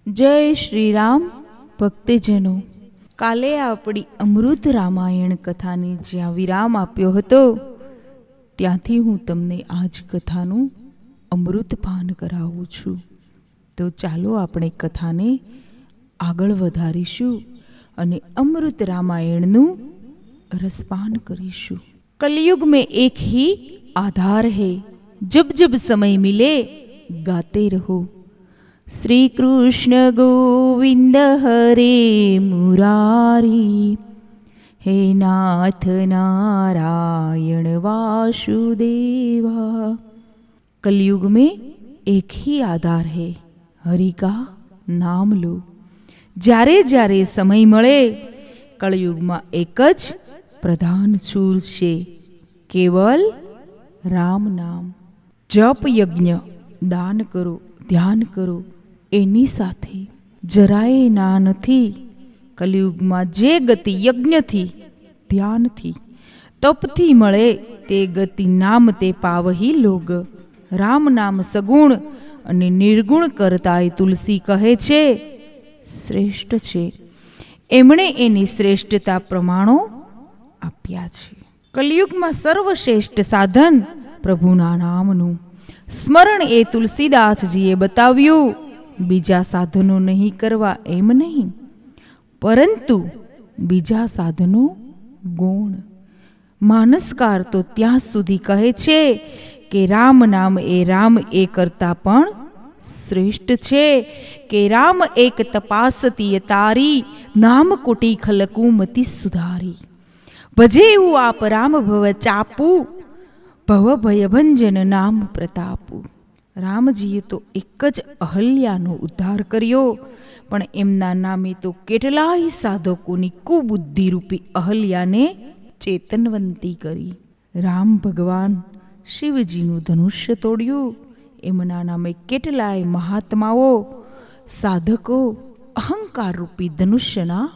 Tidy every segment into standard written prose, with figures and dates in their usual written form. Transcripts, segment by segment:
જય શ્રી રામ ભક્તજનો, કાલે આપણી અમૃત રામાયણ કથાને જ્યાં વિરામ આપ્યો હતો ત્યાંથી હું તમને આજ કથાનું અમૃતપાન કરાવું છું. તો ચાલો આપણે કથાને આગળ વધારીશું અને અમૃત રામાયણનું રસપાન કરીશું. कलयुग में एक ही आधार है, जब जब समय मिले गाते रहो. श्री कृष्ण गोविंद हरे मुरारी, हे नाथ नारायण वासुदेवा. कलयुग में एक ही आधार है, हरि का नाम लो. જ્યારે જ્યારે સમય મળે કળયુગમાં એક જ પ્રધાન શૂર છે, કેવલ રામ નામ. જપ યજ્ઞ, દાન કરો, ધ્યાન કરો, એની સાથે જરાય ના નથી. કલિયુગમાં જે ગતિ યજ્ઞથી, ધ્યાનથી, તપથી મળે તે ગતિ નામ તે પાવહી લોગ. રામ નામ સગુણ અને નિર્ગુણ કરતાય તુલસી કહે છે શ્રેષ્ઠ છે. એમણે એની શ્રેષ્ઠતા પ્રમાણો આપ્યા છે. કલિયુગમાં સર્વશ્રેષ્ઠ સાધન પ્રભુના નામનું સ્મરણ એ તુલસીદાસજીએ બતાવ્યું. બીજા સાધનો નહીં કરવા એમ નહીં, પરંતુ બીજા સાધનો ગૌણ. માનસકાર તો ત્યાં સુધી કહે છે કે રામ નામ એ કરતા પણ શ્રેષ્ઠ છે. કે રામ એક તપાસતી તારી, નામ કોટી ખલકું મતિ સુધારી. ભજે એવું આપ રામ ભવ ચાપુ, ભવ ભયભંજન નામ પ્રતાપુ. રામજીએ તો એક જ અહલ્યાનો ઉદ્ધાર કર્યો, પણ એમના નામે તો કેટલાય સાધકોની કુબુદ્ધિરૂપી અહલ્યાને ચેતનવંતી કરી. રામ ભગવાન શિવજીનું ધનુષ્ય તોડ્યું, એમના નામે કેટલાય મહાત્માઓ, સાધકો અહંકારરૂપી ધનુષ્યના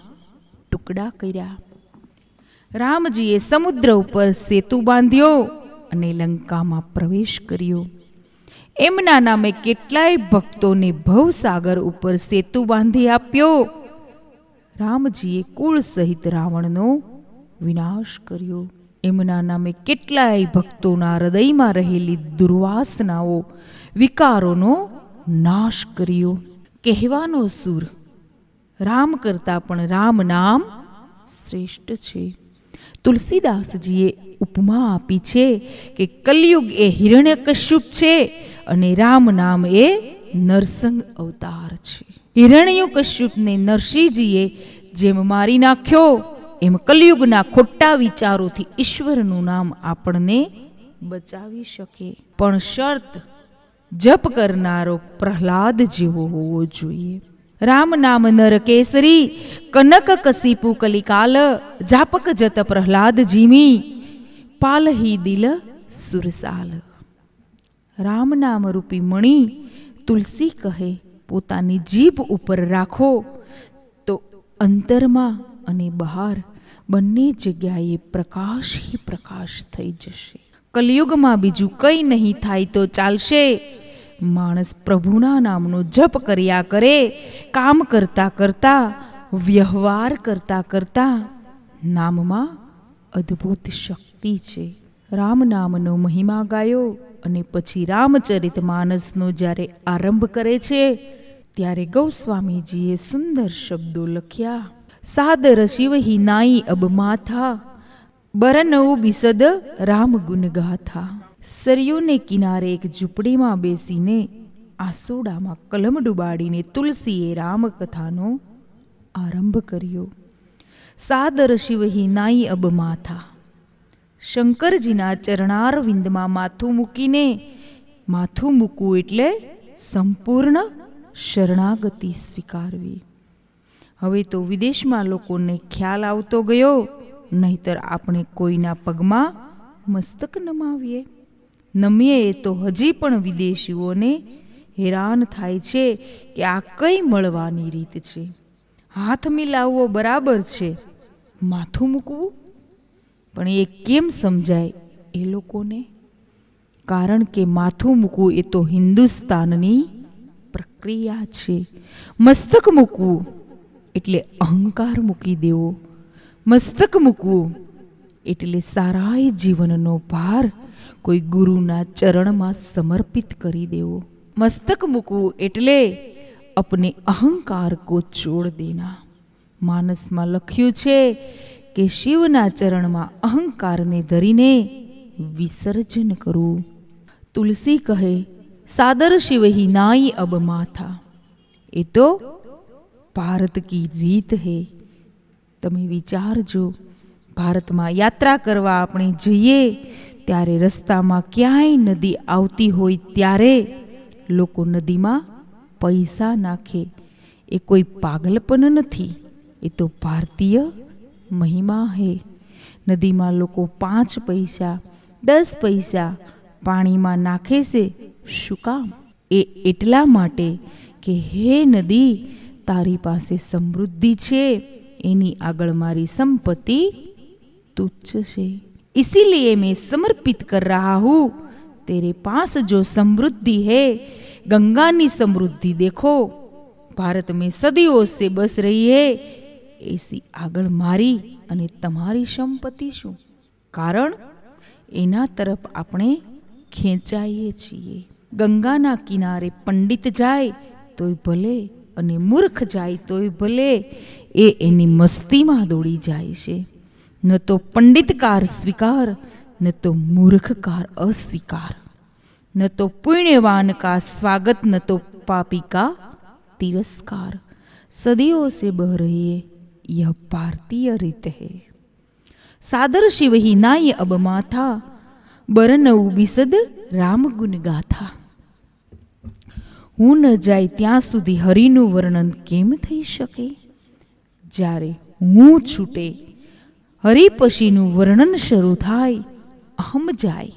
ટુકડા કર્યા. રામજીએ સમુદ્ર ઉપર સેતુ બાંધ્યો અને લંકામાં પ્રવેશ કર્યો. એમના નામે કેટલાય ભક્તોને ભવસાગર ઉપર સેતુ બાંધી આપ્યો. રામજીએ કુળ સહિત રાવણનો વિનાશ કર્યો. એમના નામે કેટલાય ભક્તોના હૃદયમાં રહેલી દુર્વાસનાઓ, વિકારોનો નાશ કર્યો. કહેવાનો સૂર, રામ કરતાં પણ રામ નામ શ્રેષ્ઠ છે. તુલસીદાસજીએ ઉપમા આપી છે કે કલયુગ એ હિરણ્યકશ્યપ છે અને રામ નામ એ નરસિંહ અવતાર છે. હિરણ્યકશ્યપને નરસિંહજીએ જેમ મારી નાખ્યો, એમ કલયુગના ખોટા વિચારોથી ઈશ્વરનું નામ આપણને બચાવી શકે. પણ શરત જપ કરનારો પ્રહલાદ જેવો હોવો જોઈએ. રામ નામ નર કેસરી, કનક કસીપુ કલિકાલ. જાપક જત પ્રહલાદ જીમી, પાલહી દિલ સુરસાલ. રામ નામ રૂપી મણી તુલસી કહે પોતાની જીભ ઉપર રાખો તો અંતરમાં અને બહાર બંને જગ્યાએ પ્રકાશ હિ પ્રકાશ થઈ જશે. કલિયુગમાં બીજું કંઈ નહીં થાય તો ચાલશે. માણસ પ્રભુના નામનો જપ કર્યા કરે, કામ કરતા કરતા, વ્યવહાર કરતા કરતા. નામમાં અદ્ભુત શક્તિ છે. રામ નામનો મહિમા ગાયો અને પછી રામચરિત માનસનો જ્યારે આરંભ કરે છે ત્યારે ગૌસ્વામીજીએ સુંદર શબ્દો લખ્યા. સાદર શિવ હિ નાઈ અબ માથા, બરનઉ બિસદ રામ ગુણ ગાથા. સરયુને કિનારે એક ઝૂંપડીમાં બેસીને આસોડામાં કલમ ડુબાડીને તુલસીએ રામકથાનો આરંભ કર્યો. સાદર શિવ હિ નાઈ અબ માથા, શંકરજીના ચરણારવિંદમાં માથું મૂકીને, માથું મૂકવું એટલે સંપૂર્ણ શરણાગતિ સ્વીકારવી. હવે તો વિદેશમાં લોકોને ખ્યાલ આવતો ગયો, નહીતર આપણે કોઈના પગમાં મસ્તક નમાવીએ. નમીએ તો હજી પણ વિદેશીઓને હેરાન થાય છે કે આ કઈ મળવાની રીત છે. હાથ મિલાવવો બરાબર છે, માથું મૂકવું પણ એ કેમ સમજાય એ લોકોને? કારણ કે માથું મૂકવું એ તો હિન્દુસ્તાનની પ્રક્રિયા છે. મસ્તક મૂકવું એટલે અહંકાર મૂકી દેવો. મસ્તક મૂકવું એટલે સારાય જીવનનો ભાર કોઈ ગુરુના ચરણમાં સમર્પિત કરી દેવો. મસ્તક મૂકવું એટલે અપને અહંકાર કો છોડ દેના. માનસમાં લખ્યું છે કે શિવના ચરણમાં અહંકારને ધરીને વિસર્જન કરવું. તુલસી કહે, સાદર શિવ હી નાઈ અબ માથા. એ તો ભારત કી રીત હે. તમે વિચારજો, ભારતમાં યાત્રા કરવા આપણે જઈએ ત્યારે રસ્તામાં ક્યાંય નદી આવતી હોય ત્યારે લોકો નદીમાં પૈસા નાખે. એ કોઈ પાગલપન નથી, એ તો ભારતીય મહિમા હે. નદીમાં લોકો 5 પૈસા 10 પૈસા પાણીમાં નાખે છે. શું કામ? એ એટલા માટે કે હે નદી, તારી પાસે સમૃદ્ધિ છે, એની આગળ મારી સંપત્તિ तुच्छ है, इसीलिए मैं समर्पित कर रहा हूँ. तेरे पास जो समृद्धि है, गंगा ની समृद्धि देखो, भारत में सदियों से बस रही है, ऐसी આગળ મારી અને તમારી સંપત્તિ શું? કારણ એના તરફ આપણે ખેંચાઈએ છીએ. ગંગાના કિનારે પંડિત જાય તોય ભલે અને મૂર્ખ જાય તોય ભલે, એ એની મસ્તીમાં દોડી જાય છે. ન તો પંડિતકાર સ્વીકાર, ન તો મૂર્ખકાર अस्वीकार, न तो पुण्यवान का स्वागत, न तो पापी का तिरस्कार. सदियों से बह रही है यह भारतीय रीत है. सादर शिव ही नाय अब माथा, बरनऊ बिसद राम गुण गाथा. હું ન જાય ત્યાં સુધી હરિનું વર્ણન કેમ થઈ શકે? જ્યારે હું છૂટે હરિ પછીનું વર્ણન શરૂ થાય. અહમ જાય,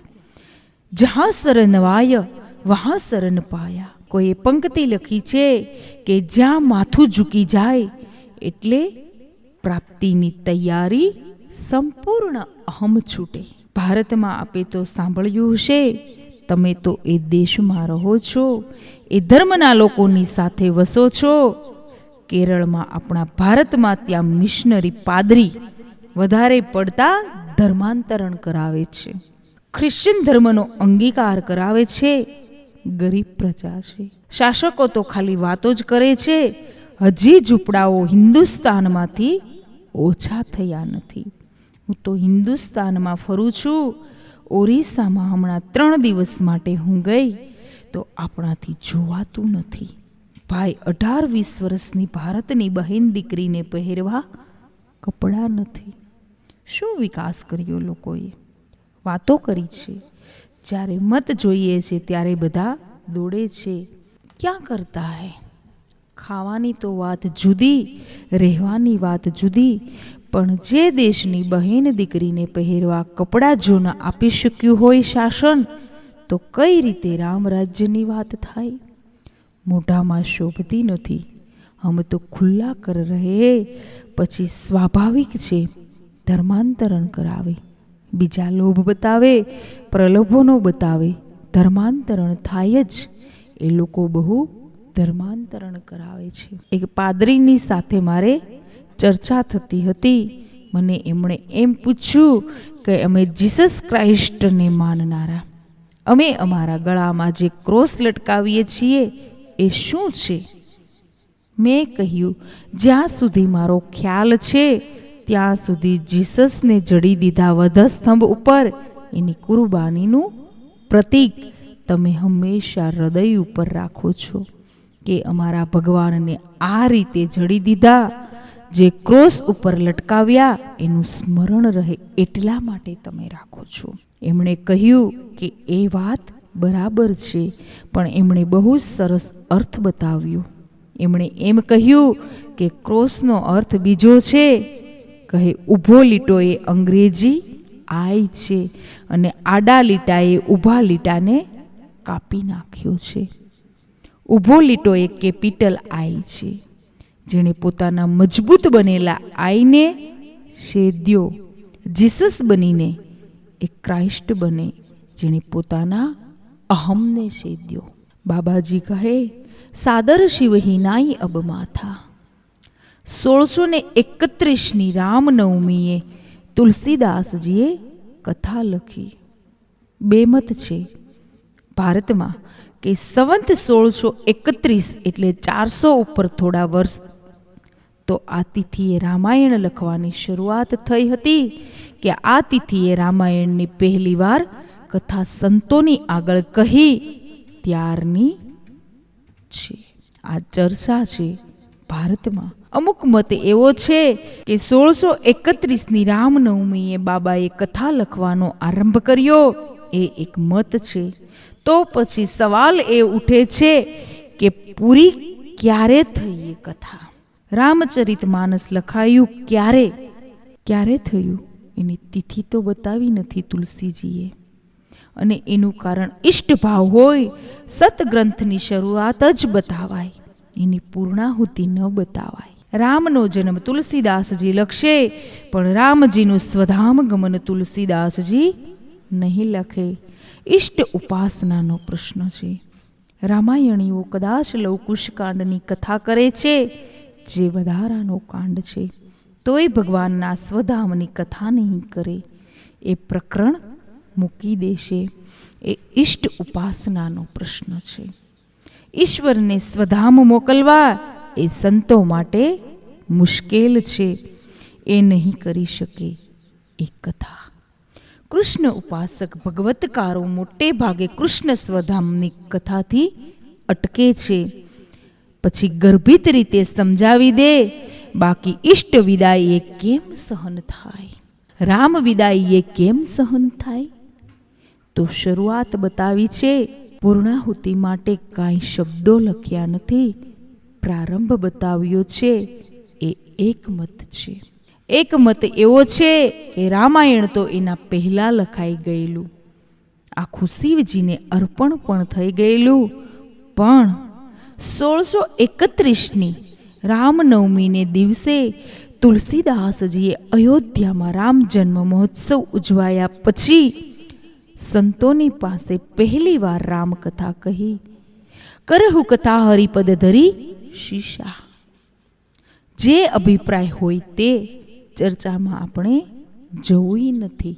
જહાં શરણ વાય વહાં શરણ પાયા. કોઈએ પંક્તિ લખી છે કે જ્યાં માથું ઝૂકી જાય એટલે પ્રાપ્તિની તૈયારી સંપૂર્ણ અહમ છૂટે. ભારતમાં આપે તો સાંભળ્યું હશે, તમે તો એ દેશમાં રહો છો, એ ધર્મના લોકોની સાથે વસો છો. કેરળમાં, આપણા ભારતમાં ત્યાં મિશનરી પાદરી વધારે પડતા ધર્માંતરણ કરાવે છે. ખ્રિશ્ચન ધર્મનો અંગીકાર કરાવે છે. ગરીબ પ્રજા છે. શાસકો તો ખાલી વાતો જ કરે છે. હજી ઝૂંપડાઓ હિન્દુસ્તાનમાંથી ઓછા થયા નથી. હું તો હિન્દુસ્તાનમાં ફરું છું. ઓરિસ્સામાં હમણાં 3 દિવસ માટે હું ગઈ તો આપણાથી જોવાતું નથી. ભાઈ 18-20 વર્ષની ભારતની બહેન દીકરીને પહેરવા કપડાં નથી. શું વિકાસ કર્યો લોકોએ? વાતો કરી છે, જ્યારે મત જોઈએ છે ત્યારે બધા દોડે છે. ક્યાં કરતા હે? ખાવાની તો વાત જુદી, રહેવાની વાત જુદી, પણ જે દેશની બહેન દીકરીને પહેરવા કપડાં જો ન આપી શક્યું હોય શાસન, તો કઈ રીતે રામ રાજ્યની વાત થાય? મોઢામાં શોભતી નથી, હમ તો ખુલ્લા કર રહે. પછી સ્વાભાવિક છે ધર્માંતરણ કરાવે, બીજા લોભ બતાવે, પ્રલોભનો બતાવે, ધર્માંતરણ થાય જ. એ લોકો બહુ ધર્માંતરણ કરાવે છે. એક પાદરીની સાથે મારે ચર્ચા થતી હતી. મને એમણે એમ પૂછ્યું કે અમે જીસસ ક્રાઇસ્ટને માનનારા, અમે અમારા ગળામાં જે ક્રોસ લટકાવીએ છીએ એ શું છે? મેં કહ્યું, જ્યાં સુધી મારો ખ્યાલ છે ત્યાં સુધી જીસસને જડી દીધા વધસ્તંભ ઉપર એની કુરબાનીનું પ્રતીક તમે હંમેશા હૃદય ઉપર રાખો છો કે અમારા ભગવાનને આ રીતે જડી દીધા, જે ક્રોસ ઉપર લટકાવ્યા એનું સ્મરણ રહે એટલા માટે તમે રાખો છો. એમણે કહ્યું કે એ વાત બરાબર છે, પણ એમણે બહુ સરસ અર્થ બતાવ્યો. એમણે એમ કહ્યું કે ક્રોસનો અર્થ બીજો છે. કહે, ઊભો લીટો એ અંગ્રેજી આઈ છે અને આડા લીટાએ ઊભા લીટાને કાપી નાખ્યો છે. ઊભો લીટો એ કેપિટલ આઈ છે, જેણે પોતાના મજબૂત બનેલા આઈને શેદ્યો. જીસસ બનીને એ ક્રાઇસ્ટ બને, જેણે પોતાના અહમને શેદ્યો. બાબાજી કહે, સાદર શિવ હિનાઈ અબ માથા. 1631ની રામનવમીએ તુલસીદાસજીએ કથા લખી. બેમત છે ભારતમાં કે સંવંત 1631 એટલે 400 ઉપર થોડા વર્ષ તો આ તિથિએ રામાયણ લખવાની શરૂઆત થઈ હતી કે આ તિથિએ રામાયણની પહેલી વાર કથા સંતોની આગળ કહી ત્યારની છે. આ ચર્ચા છે ભારતમાં. અમુક મત એવો છે કે 1631ની રામનવમીએ બાબાએ કથા લખવાનો આરંભ કર્યો, એ એક મત છે. તો પછી સવાલ એ ઉઠે છે કે પૂરી ક્યારે થઈ એ કથા? રામચરિતમાનસ લખાયું ક્યારે થયું એની તિથિ તો બતાવી નથી તુલસીજીએ. અને એનું કારણ ઇષ્ટભાવ હોય, સતગ્રંથની શરૂઆત જ બતાવાય, એની પૂર્ણાહુતિ ન બતાવાય. રામનો જન્મ તુલસીદાસજી લખશે, પણ રામજીનું સ્વધામ ગમન તુલસીદાસજી નહીં લખે. ઇષ્ટ ઉપાસનાનો પ્રશ્ન છે. રામાયણીઓ કદાચ લવકુશ કાંડની કથા કરે છે, જે વધારાનો કાંડ છે, તોય ભગવાનના સ્વધામની કથા નહીં કરે. એ પ્રકરણ મૂકી દેશે. એ ઇષ્ટ ઉપાસનાનો પ્રશ્ન છે. ઈશ્વરને સ્વધામ મોકલવા એ સંતો માટે મુશ્કેલ છે. એ નહીં કરી શકે એ કથા. કૃષ્ણ ઉપાસક ભગવતકારો મોટે ભાગે કૃષ્ણ સ્વધામની કથાથી અટકે છે. પછી ગર્ભિત રીતે સમજાવી દે, બાકી ઇષ્ટ વિદાય એ કેમ સહન થાય? રામ વિદાય એ કેમ સહન થાય? તો શરૂઆત બતાવી છે, પૂર્ણાહુતિ માટે કાંઈ શબ્દો લખ્યા નથી. પ્રારંભ બતાવ્યો છે. એ એક મત છે. એક મત એવો છે કે રામાયણ તો એના પહેલા લખાઈ ગયેલું, આખું શિવજીને અર્પણ પણ થઈ ગયેલું. પણ 1631ની રામનવમીને દિવસે તુલસીદાસજીએ અયોધ્યામાં રામ જન્મ મહોત્સવ ઉજવાયા પછી સંતોની પાસે પહેલી વાર રામકથા કહી. કરહુ કથા હરિપદ ધરી શીશા. જે અભિપ્રાય હોય તે ચર્ચામાં આપણે જવું નથી,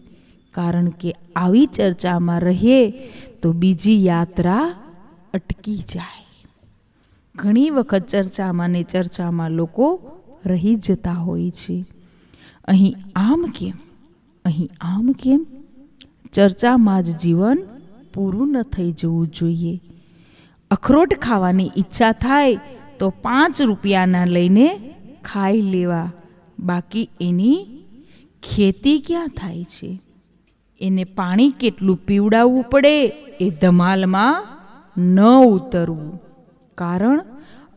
કારણ કે આવી ચર્ચામાં રહીએ તો બીજી યાત્રા અટકી જાય. ઘણી વખત ચર્ચામાં લોકો રહી જતા હોય છે. અહીં આમ કેમ, અહીં આમ કેમ? ચર્ચામાં જ જીવન પૂરું ન થઈ જવું જોઈએ. અખરોટ ખાવાની ઈચ્છા થાય તો 5 રૂપિયાના લઈને ખાઈ લેવા, બાકી એની ખેતી ક્યાં થાય છે? એને પાણી કેટલું પીવડાવવું પડે એ ધમાલમાં ન ઉતરવું, કારણ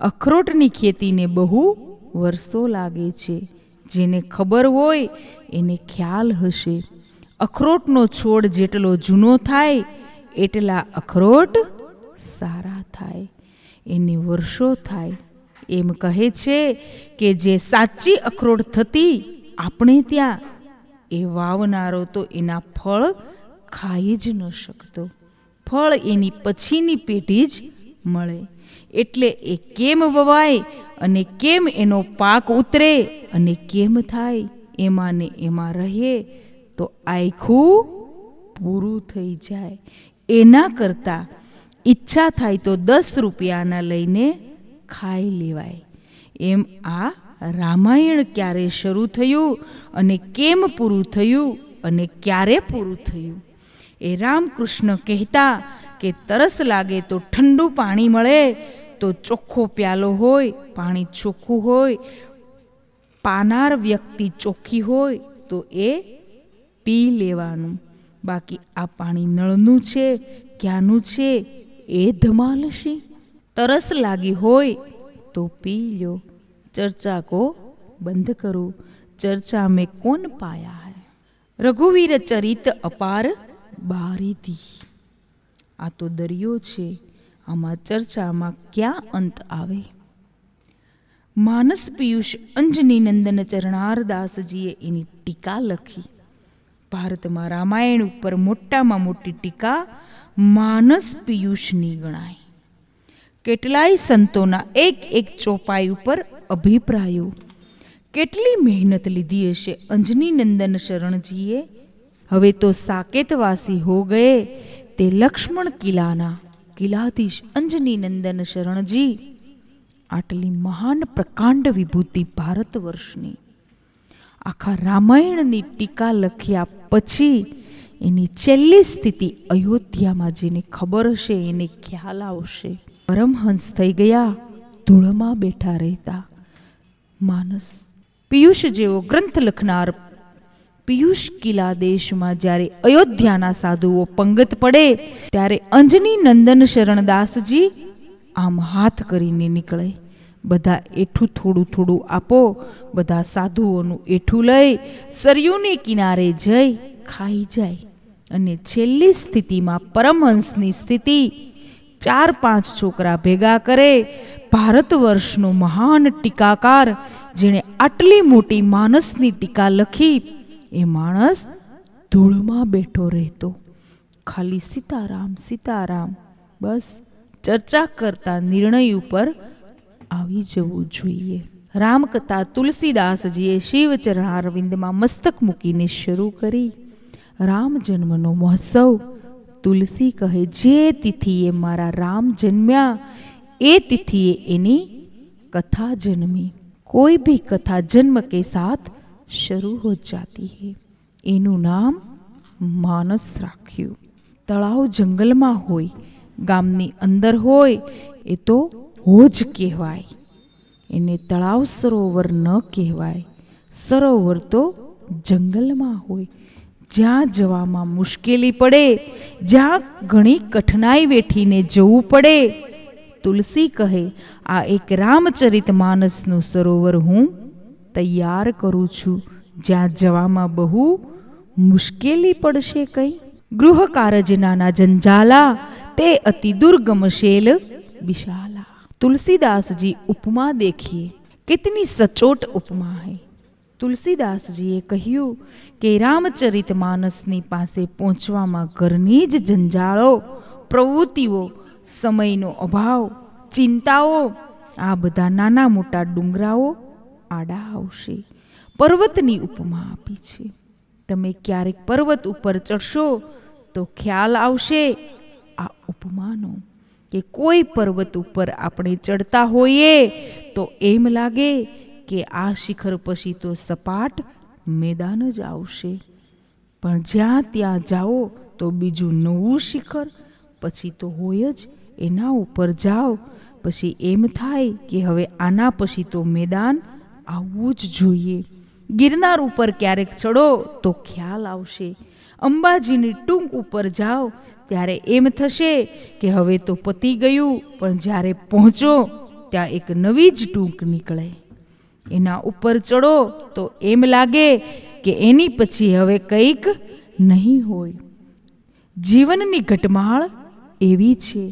અખરોટની ખેતીને બહુ વર્ષો લાગે છે. જેને ખબર હોય એને ખ્યાલ હશે. અખરોટનો છોડ જેટલો જૂનો થાય એટલા અખરોટ સારા થાય, એને વર્ષો થાય. એમ કહે છે કે જે સાચી અખરોટ થતી આપણે ત્યાં, એ વાવનારો તો એના ફળ ખાઈ જ ન શકતો. ફળ એની પછીની પેઢી જ મળે. એટલે એ કેમ વવાય અને કેમ એનો પાક ઉતરે અને કેમ થાય, એમાં ને એમાં રહે તો આખું પૂરું થઈ જાય. એના કરતાં ઈચ્છા થાય તો 10 રૂપિયાના લઈને ખાઈ લેવાય. એમ આ રામાયણ ક્યારે શરૂ થયું અને કેમ પૂરું થયું અને ક્યારે પૂરું થયું? એ રામકૃષ્ણ કહેતા કે તરસ લાગે તો ઠંડુ પાણી મળે તો ચોખ્ખો પ્યાલો હોય, પાણી ચોખ્ખું હોય, પાનાર વ્યક્તિ ચોખ્ખી હોય તો એ પી લેવાનું. બાકી આ પાણી નળનું છે, ક્યાંનું છે એ ધમાલશે. તરસ લાગી હોય તો પી લો. चर्चा को बंद करो. चर्चा में कौन पाया है? रघुवीर चरित अपार बारिधी. आ तो दरियो छे, आमा चर्चा में क्या अंत आवे? मानस पीयूष अंजनी नंदन चरणारदासजीए एनी टीका लखी. भारत में रामायण पर मोटा में मोटी टीका मानस पीयूषनी गणाय. કેટલાય સંતોના એક એક ચોપાઈ ઉપર અભિપ્રાયો. કેટલી મહેનત લીધી હશે અંજની નંદન શરણજીએ. હવે તો સાકેતવાસી હો ગયે તે લક્ષ્મણ કિલ્લાના કિલ્લાધીશ અંજની નંદન શરણજી. આટલી મહાન પ્રકાંડ વિભૂતિ ભારત વર્ષની આખા રામાયણની ટીકા લખ્યા પછી એની છેલ્લી સ્થિતિ અયોધ્યામાં જેને ખબર હશે એને ખ્યાલ આવશે. પરમહંસ થઈ ગયા, ધૂળમાં બેઠા રહેતા માનસ. પિયુષ જેવો ગ્રંથ લખનાર પિયુષ કિલ્લા દેશમાં જ્યારે અયોધ્યાના સાધુઓ પંગત પડે ત્યારે અંજની નંદન શરણદાસજી આમ હાથ કરીને નીકળે. બધા એઠું થોડું થોડું આપો. બધા સાધુઓનું એઠું લઈ સરયુને કિનારે જઈ ખાઈ જાય. અને છેલ્લી સ્થિતિમાં પરમહંસની સ્થિતિ 4-5 છોકરા ભેગા કરે. ભારત વર્ષનો મહાન ટીકાકાર જેણે આટલી મોટી માનસની ટીકા લખી એ માણસ ધૂળમાં બેઠો રહેતો. ખાલી સીતારામ સીતારામ બસ ચર્ચા કરતા નિર્ણય ઉપર આવી જવું જોઈએ. રામકથા તુલસીદાસજીએ શિવ ચરણારવિંદમાં મસ્તક મૂકીને શરૂ કરી. રામ જન્મનો મહોત્સવ. તુલસી કહે જે તિથિએ મારા રામ જન્મ્યા એ તિથિએ એની કથા જન્મી. કોઈ ભી કથા જન્મ કે સાથ શરૂ હો જાતી હૈ. એનું નામ માનસ રાખ્યું. તળાવ જંગલમાં હોય, ગામની અંદર હોય એ તો હોજ કહેવાય. એને તળાવ સરોવર ન કહેવાય. સરોવર તો જંગલમાં હોય, જ્યાં જવામાં મુશ્કેલી પડે, જ્યાં ઘણી કઠણાઈ વેઠીને જવું પડે. તુલસી કહે આ એક રામચરિત માનસનું સરોવર હું તૈયાર કરું છું, જ્યાં જવામાં બહુ મુશ્કેલી પડશે કંઈ. ગૃહ કારજનાના જંજાલા તે અતિ દુર્ગમ શેલ વિશાલા. तुलसीदास जी उपमा देखिए, कितनी सचोट उपमा है. तुलसीदासजीએ કહ્યું કે રામચરિત માનસની પાસે પહોંચવામાં ઘરની જ જંજાળો, પ્રવૃત્તિઓ, સમયનો અભાવ, ચિંતાઓ, આ બધા નાના મોટા ડુંગરાઓ આડા આવશે. પર્વતની ઉપમા આપી છે. તમે ક્યારેક પર્વત ઉપર ચડશો તો ખ્યાલ આવશે આ ઉપમાનો કે કોઈ પર્વત ઉપર આપણે ચડતા હોઈએ તો એમ લાગે કે આ શિખર પછી તો સપાટ મેદાન જ આવશે, પણ જ્યાં ત્યાં જાઓ તો બીજું નવું શિખર પછી તો હોય જ. એના ઉપર જાઓ પછી એમ થાય કે હવે આના પછી તો મેદાન આવવું જ જોઈએ. ગિરનાર ઉપર ક્યારેક ચડો તો ખ્યાલ આવશે. અંબાજીની ટૂંક ઉપર જાઓ ત્યારે એમ થશે કે હવે તો પતી ગયું, પણ જ્યારે પહોંચો ત્યાં એક નવી જ ટૂંક નીકળે. એના ઉપર ચડો તો એમ લાગે કે એની પછી હવે કંઈક નહીં હોય. જીવનની ઘટમાળ એવી છે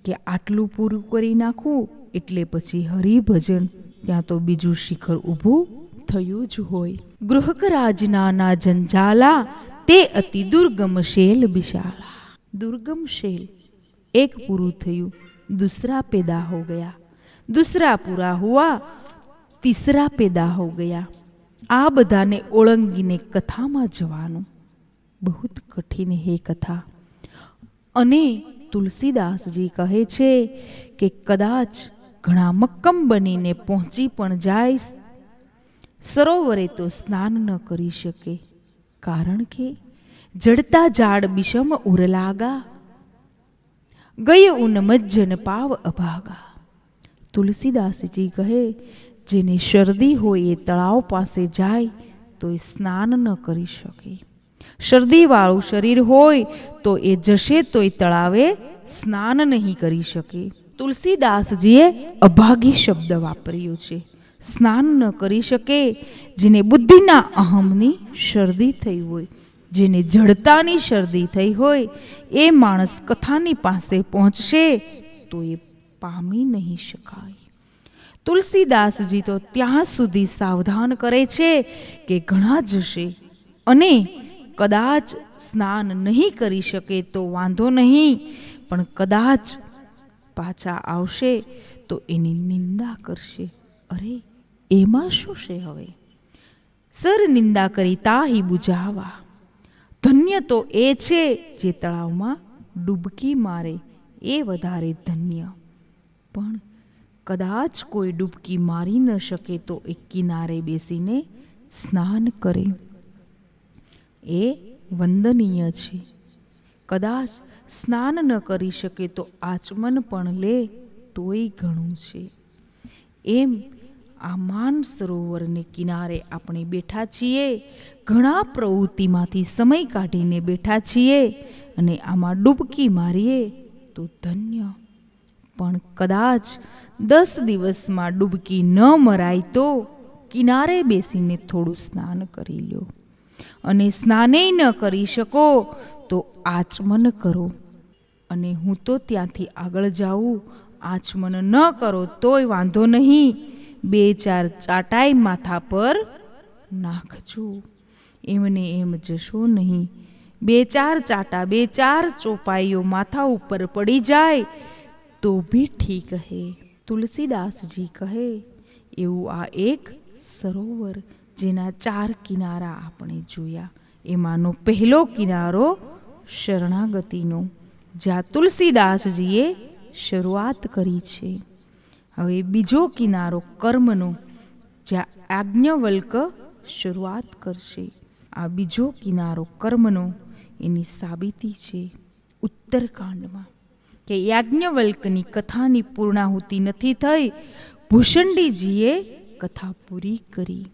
કે આટલું પૂરું કરી નાખવું એટલે પછી હરિભજન, ત્યાં તો બીજું શિખર ઊભું થયું જ હોય. ગૃહકરાજના જંજાલા તે અતિ દુર્ગમ શેલ વિશાલા. दुर्गम शेल, एक पूरू थયું, दूसरा पैदा हो गया, दूसरा पूरा हुआ, तीसरा पैदा हो गया. આ બધાને ઓળંગીને કથામાં જવાનું બહુ કઠિન હે કથા. અને તુલસીદાસજી કહે છે કે કદાચ ઘણા મક્કમ બનીને પહોંચી પણ જાય, સરોવરે તો સ્નાન ન કરી શકે, કારણ કે જડતા ઝાડ બિષમ ઉરલાગા, ગય ઉન મજ્જન પાવ અભાગા. તુલસીદાસજી કહે જેને શરદી હોય એ તળાવ પાસે જાય તો એ સ્નાન ન કરી શકે. શરદીવાળું શરીર હોય તો એ જશે તો એ તળાવે સ્નાન નહીં કરી શકે. તુલસીદાસજીએ અભાગી શબ્દ વાપર્યો છે. સ્નાન ન કરી શકે જેને બુદ્ધિના અહમની શરદી થઈ હોય, જેને જડતાની શરદી થઈ હોય, એ માણસ કથાની પાસે પહોંચશે તો એ પામી નહીં શકાય. તુલસીદાસજી તો ત્યાં સુધી સાવધાન કરે છે કે ઘણા જશે અને કદાચ સ્નાન નહીં કરી શકે તો વાંધો નહીં, પણ કદાચ પાછા આવશે તો એની નિંદા કરશે. અરે એમાં શું છે હવે? સર નિંદા કરી તાહી બુજાવા. ધન્ય તો એ છે જે તળાવમાં ડૂબકી મારે, એ વધારે ધન્ય. પણ કદાચ કોઈ ડૂબકી મારી ન શકે તો એ કિનારે બેસીને સ્નાન કરે, એ વંદનીય છે. કદાચ સ્નાન ન કરી શકે તો આચમન પણ લે તોય ઘણું છે. એમ આ માન સરોવરને કિનારે આપણે બેઠા છીએ, ઘણા પ્રવૃત્તિમાંથી સમય કાઢીને બેઠા છીએ અને આમાં ડૂબકી મારીએ તો ધન્ય. પણ કદાચ 10 દિવસમાં ડૂબકી ન મરાય તો કિનારે બેસીને થોડું સ્નાન કરી લો. અને સ્નાને ન કરી શકો તો આચમન કરો. અને હું તો ત્યાંથી આગળ જાઉં, આચમન ન કરો તોય વાંધો નહીં, 2-4 ચાટાઈ માથા પર નાખજો. એમને એમ જશો નહીં. 2-4 ચાટા, 2-4 ચોપાઈઓ માથા ઉપર પડી જાય તો ભી ઠીક હે. તુલસીદાસજી કહે એવું આ એક સરોવર જેના 4 કિનારા આપણે જોયા, એમાંનો પહેલો કિનારો શરણાગતિનો, જ્યાં તુલસીદાસજીએ શરૂઆત કરી છે. હવે બીજો કિનારો કર્મનો, જ્યાં યાજ્ઞવલ્ક શરૂઆત કરશે. આ બીજો કિનારો કર્મનો, એની સાબિતી છે ઉત્તરકાંડમાં કે યાજ્ઞવલ્કની કથાની પૂર્ણાહુતિ નથી થઈ. ભૂષંડીજીએ કથા પૂરી કરી,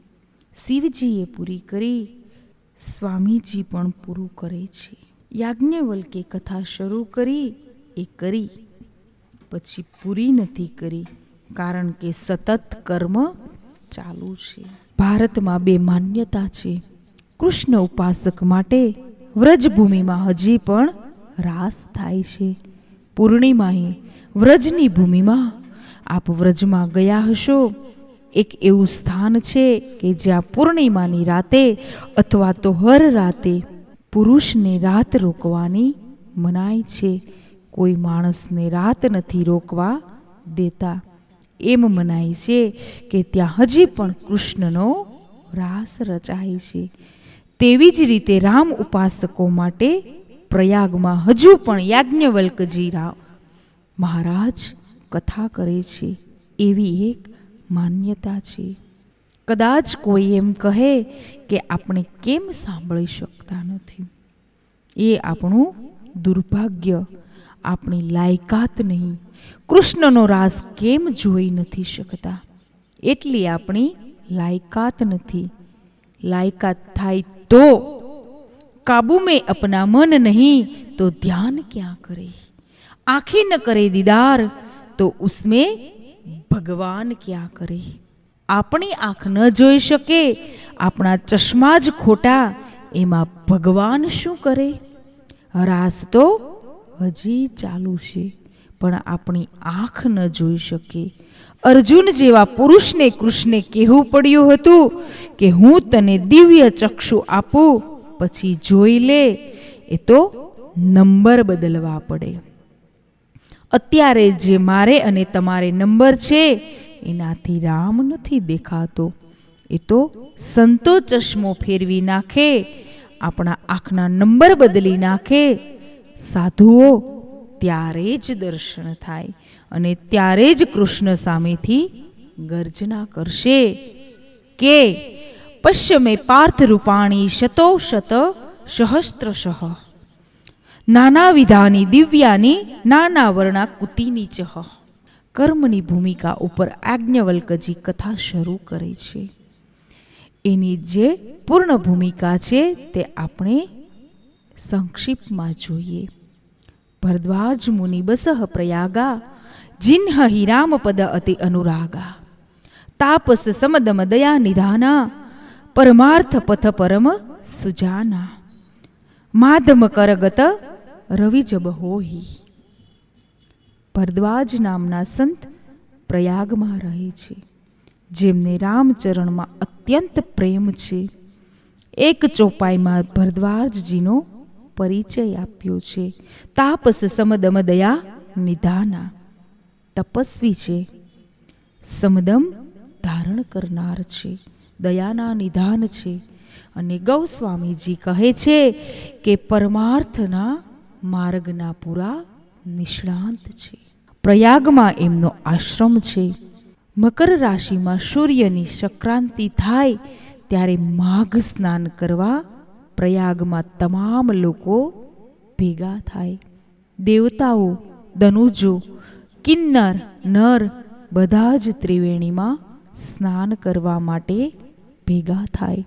શિવજીએ પૂરી કરી, સ્વામીજી પણ પૂરું કરે છે. યાજ્ઞવલ્કે કથા શરૂ કરી, એ કરી, પછી પૂરી નથી કરી, કારણ કે સતત કર્મ ચાલુ છે. ભારતમાં 2 માન્યતા છે. કૃષ્ણ ઉપાસક માટે વ્રજભૂમિમાં હજી પણ રાસ થાય છે. પૂર્ણિમાએ વ્રજની ભૂમિમાં, આપ વ્રજમાં ગયા હશો, એક એવું સ્થાન છે કે જ્યાં પૂર્ણિમાની રાતે અથવા તો હર રાતે પુરુષને રાત રોકવાની મનાઈ છે. કોઈ માણસને રાત નથી રોકવા દેતા. એમ મનાય છે કે ત્યાં હજી પણ કૃષ્ણનો રાસ રચાય છે. તેવી જ રીતે રામ ઉપાસકો માટે પ્રયાગમાં હજુ પણ યાજ્ઞવલ્કજી મહારાજ કથા કરે છે, એવી એક માન્યતા છે. કદાચ કોઈ એમ કહે કે આપણે કેમ સાંભળી શકતા નથી, એ આપણું દુર્ભાગ્ય, આપણી લાયકાત નહીં. કૃષ્ણનો રાસ કેમ જોઈ નથી શકતા? એટલી આપણી લાયકાત નથી. લાયકાત થાય તો કાબુ में अपना मन नहीं तो ध्यान क्या करे, आंखें न करे दीदार तो उसमें भगवान क्या करे. આપણી આંખ ન જોઈ શકે, આપણા ચશ્મા જ ખોટા, એમાં ભગવાન શું કરે? રાસ તો હજી ચાલુ છે, પણ આપણી આંખ ન જોઈ શકે. અર્જુન જેવા પુરુષને કૃષ્ણે કહેવું પડ્યું હતું કે હું તને દિવ્ય ચક્ષુ આપું, પછી જોઈ લે. એ તો નંબર બદલવા પડે. અત્યારે જે મારે અને તમારે નંબર છે એનાથી રામ નથી દેખાતો. એ તો સંતો ચશ્મો ફેરવી નાખે, આપણા આંખના નંબર બદલી નાખે. સાધુઓ ત્યારે જ દર્શન થાય અને ત્યારે જ કૃષ્ણ સામેથી ગર્જના કરશે કે પશ્ય મે પાર્થ રૂપાણી શતો શત સહસ્ત્રશઃ નાના વિધાની દિવ્યાની નાના વર્ણા કુતિની ચહ. કર્મની ભૂમિકા ઉપર યાજ્ઞવલ્કજી કથા શરૂ કરે છે. એની જે પૂર્ણ ભૂમિકા છે તે આપણે સંક્ષિપ્તમાં જોઈએ. ભરદ્વાજ મુનિ બસહ પ્રયાગા જિન્હ હિ રામ પદ અતિ અનુરાગા તાપસ સમદમ દયા નિધાના પરમાર્થ પથ પરમ સુજાના માધમ કરગત રવિ જબ હોહી. ભરદ્વાજ નામના સંત પ્રયાગમાં રહે છે, જેમને રામચરણમાં અત્યંત પ્રેમ છે. એક ચોપાઈમાં ભરદ્વાજજીનો પરિચય આપ્યો છે. તાપસ સમદમ દયા નિધાના. તપસ્વી છે, સમદમ ધારણ કરનાર છે, દયાના નિધાન છે. અને ગૌસ્વામીજી કહે છે કે પરમાર્થના માર્ગના પૂરા નિષ્ણાંત છે. પ્રયાગમાં એમનો આશ્રમ છે. મકર રાશિમાં સૂર્યની સંક્રાંતિ થાય ત્યારે માઘ સ્નાન કરવા પ્રયાગમાં તમામ લોકો ભેગા થાય. દેવતાઓ, દનુજો, કિન્નર, નર બધા જ ત્રિવેણીમાં સ્નાન કરવા માટે ભેગા થાય.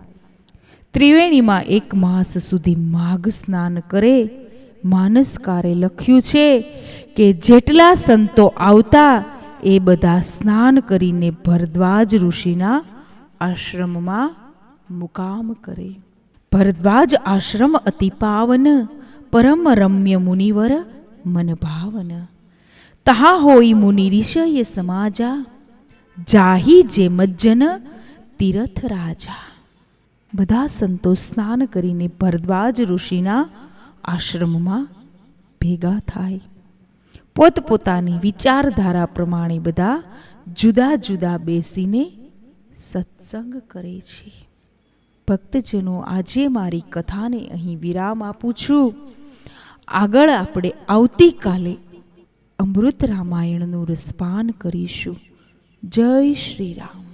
ત્રિવેણીમાં 1 માસ સુધી માઘ સ્નાન કરે. માનસકારે લખ્યું છે કે જેટલા સંતો આવતા એ બધા સ્નાન કરીને ભરદ્વાજ ઋષિના આશ્રમમાં મુકામ કરે. ભરદ્વાજ આશ્રમ અતિ પાવન, પરમ રમ્ય મુનિવર મન ભાવન. તહા હોય મુનિ ઋષય સમાજા, જાહી જે મજ્જન તીરથ રાજા. બધા સંતો સ્નાન કરીને ભરદ્વાજ ઋષિના આશ્રમમાં ભેગા થાય. પોતપોતાની વિચારધારા પ્રમાણે બધા જુદા જુદા બેસીને સત્સંગ કરે છે. ભક્તજનો, આજે મારી કથાને અહીં વિરામ આપું છું. આગળ આપણે આવતીકાલે અમૃત રામાયણનું રસપાન કરીશું. જય શ્રી રામ.